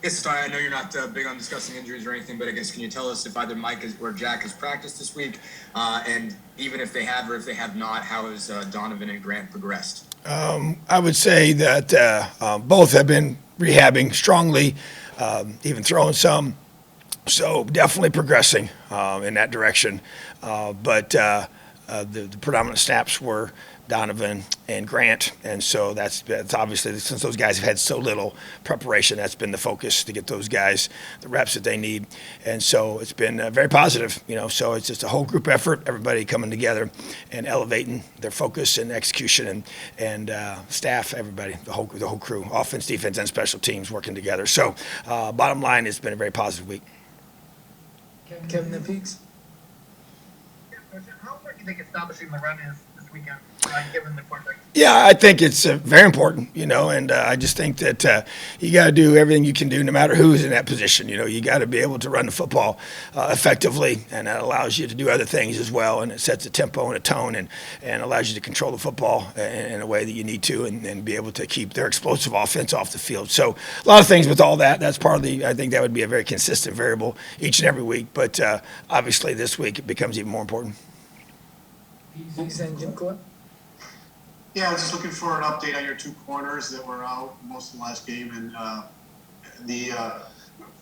guess I know you're not big on discussing injuries or anything, but I guess can you tell us if either Mike or Jack has practiced this week, and even if they have or if they have not, how has Donovan and Grant progressed? I would say that both have been rehabbing strongly, even throwing some. So definitely progressing in that direction. But the predominant snaps were Donovan and Grant, and so that's obviously, since those guys have had so little preparation, that's been the focus to get those guys the reps that they need, and so it's been very positive. So it's just a whole group effort, everybody coming together and elevating their focus and execution, and staff, everybody, the whole crew, offense, defense, and special teams working together. So bottom line, it's been a very positive week. Kevin and Peaks. How important do you think establishing the run is this weekend, given the quarterback? Yeah, I think it's very important, and I just think that you got to do everything you can do no matter who's in that position. You got to be able to run the football effectively, and that allows you to do other things as well, and it sets a tempo and a tone and allows you to control the football in a way that you need to and be able to keep their explosive offense off the field. So a lot of things with all that. That's part of I think that would be a very consistent variable each and every week, but obviously this week it becomes even more important. Peaks and Jim Court. Yeah, I was just looking for an update on your two corners that were out most of the last game, and the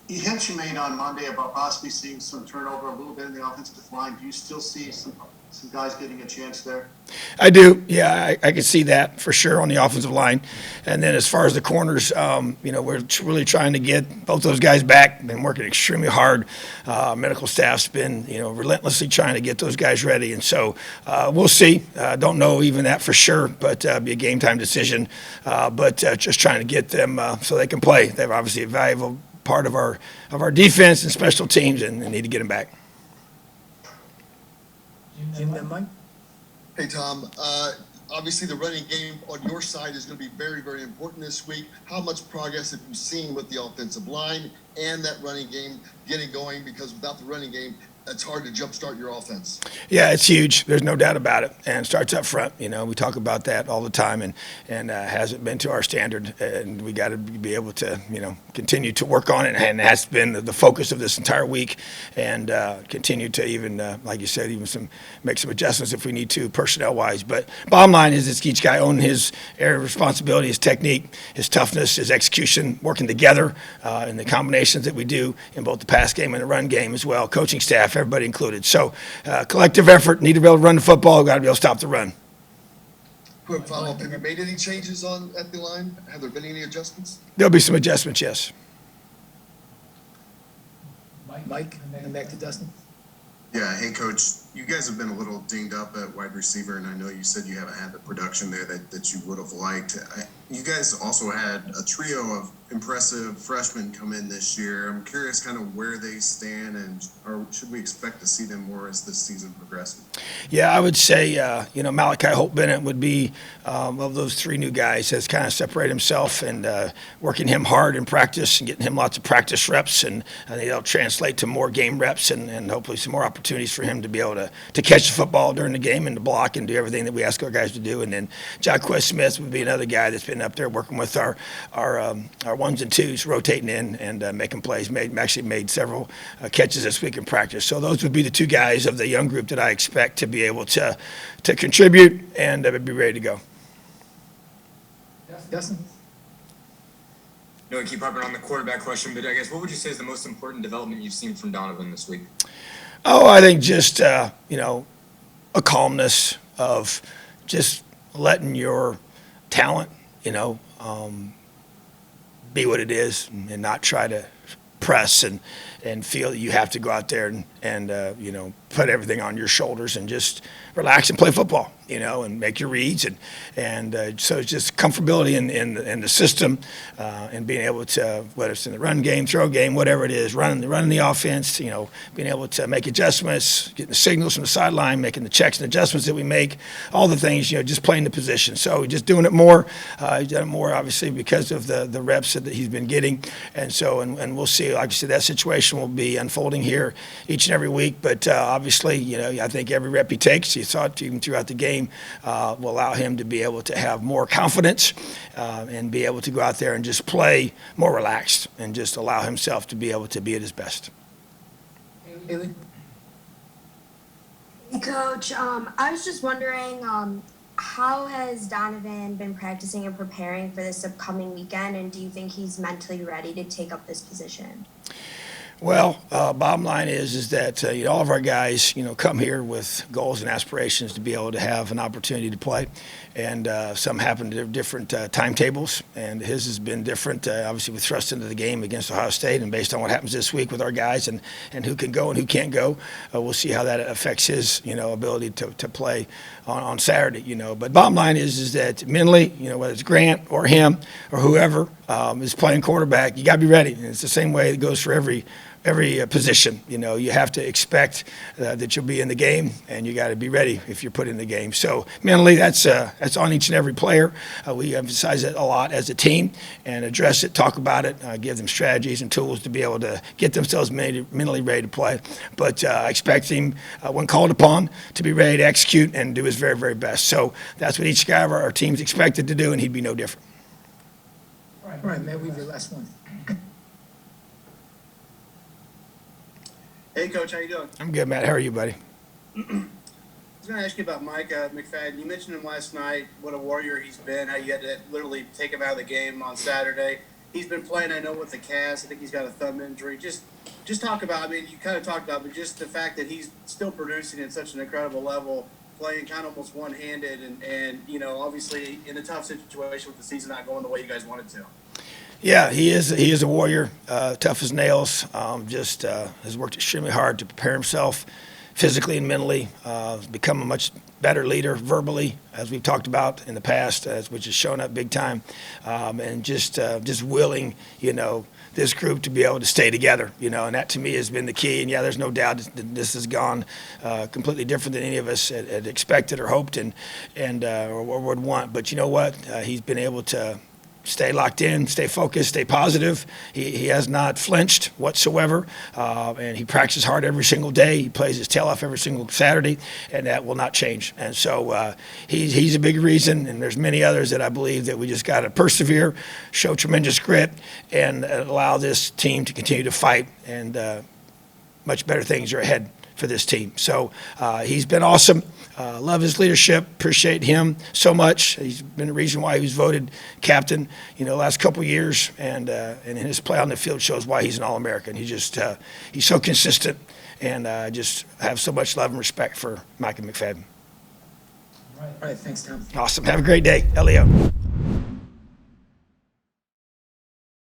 hints you made on Monday about possibly seeing some turnover a little bit in the offensive line. Do you still see some guys getting a chance there? I do. Yeah, I can see that for sure on the offensive line. And then as far as the corners, we're really trying to get both those guys back. Been working extremely hard. Medical staff's been, relentlessly trying to get those guys ready. And so we'll see. Don't know even that for sure, but be a game time decision. But just trying to get them so they can play. They're obviously a valuable part of our defense and special teams, and need to get them back. Jim and Mike. Hey, Tom. Obviously, the running game on your side is going to be very, very important this week. How much progress have you seen with the offensive line and that running game getting going? Because without the running game, it's hard to jumpstart your offense. Yeah, it's huge. There's no doubt about it. And it starts up front. We talk about that all the time, and hasn't been to our standard. And we got to be able to, continue to work on it. And that's been the focus of this entire week. And continue to even, like you said, make some adjustments if we need to, personnel-wise. But bottom line is, it's each guy owning his area of responsibility, his technique, his toughness, his execution, working together in the combinations that we do in both the pass game and the run game as well. Coaching staff, everybody included. So collective effort, need to be able to run the football, got to be able to stop the run. Quick follow-up, have you made any changes at the line? Have there been any adjustments? There'll be some adjustments, yes. Mike, and back to Dustin. Yeah, hey, Coach. You guys have been a little dinged up at wide receiver, and I know you said you haven't had the production there that you would have liked. You guys also had a trio of impressive freshmen come in this year. I'm curious kind of where they stand, or should we expect to see them more as this season progresses? Yeah, I would say, Malachi Holt-Bennett would be of those three new guys, has kind of separated himself, and working him hard in practice and getting him lots of practice reps, and I think that'll translate to more game reps and hopefully some more opportunities for him to be able to catch the football during the game and to block and do everything that we ask our guys to do. And then Jaquez Smith would be another guy that's been up there working with our ones and twos, rotating in and making plays. Actually made several catches this week in practice. So those would be the two guys of the young group that I expect to be able to contribute and be ready to go. Dustin. No, I keep harping on the quarterback question, but I guess what would you say is the most important development you've seen from Donovan this week? Oh, I think just, a calmness of just letting your talent, be what it is and not try to press and feel that you have to go out there and put everything on your shoulders and just relax and play football, and make your reads. So it's just comfortability in the system and being able to, whether it's in the run game, throw game, whatever it is, running the offense, being able to make adjustments, getting the signals from the sideline, making the checks and adjustments that we make, all the things, just playing the position. So just doing it more. He's done it more, obviously, because of the reps that he's been getting. And we'll see like I said, that situation will be unfolding here each and every week. But obviously, you know, I think every rep he takes, you saw it even throughout the game, will allow him to be able to have more confidence and be able to go out there and just play more relaxed and just allow himself to be able to be at his best. Haley? Hey, Coach, I was just wondering, how has Donovan been practicing and preparing for this upcoming weekend, and do you think he's mentally ready to take up this position? Well, bottom line is that you know, all of our guys, you know, come here with goals and aspirations to be able to have an opportunity to play, and some happen to have different timetables, and his has been different. Obviously, with thrust into the game against Ohio State, and based on what happens this week with our guys and who can go and who can't go, we'll see how that affects his, you know, ability to play on Saturday. You know, but bottom line is that mentally, you know, whether it's Grant or him or whoever is playing quarterback, you got to be ready. And it's the same way it goes for every position. You know, you have to expect that you'll be in the game, and you got to be ready if you're put in the game. So mentally, that's on each and every player. We emphasize it a lot as a team and address it, talk about it, give them strategies and tools to be able to get themselves mentally ready to play. But I expect him, when called upon, to be ready to execute and do his very, very best. So that's what each guy of our team's expected to do, and he'd be no different. All right, Matt, we have your last one. Hey, Coach, how you doing? I'm good, Matt. How are you, buddy? I was going to ask you about Mike McFadden. You mentioned him last night, what a warrior he's been, how you had to literally take him out of the game on Saturday. He's been playing, I know, with the cast. I think he's got a thumb injury. Just talk about, I mean, you kind of talked about, but just the fact that he's still producing at such an incredible level, playing kind of almost one-handed and you know, obviously in a tough situation with the season not going the way you guys wanted to. Yeah, he is a warrior, tough as nails. Has worked extremely hard to prepare himself physically and mentally. Become a much better leader verbally, as we've talked about in the past, which has shown up big time, and just willing, you know, this group to be able to stay together, you know, and that to me has been the key. And yeah, there's no doubt that this has gone completely different than any of us had expected or hoped and or would want. But you know what? He's been able to stay locked in, stay focused, stay positive. He has not flinched whatsoever, and he practices hard every single day. He plays his tail off every single Saturday, and that will not change. And so he's a big reason, and there's many others that I believe that we just got to persevere, show tremendous grit, and allow this team to continue to fight, and much better things are ahead for this team. So he's been awesome. Love his leadership. Appreciate him so much. He's been the reason why he was voted captain, you know, last couple of years, and his play on the field shows why he's an All-American. He's so consistent, and just have so much love and respect for Mike McFadden. All right, thanks, Tom. Awesome. Have a great day, Elio.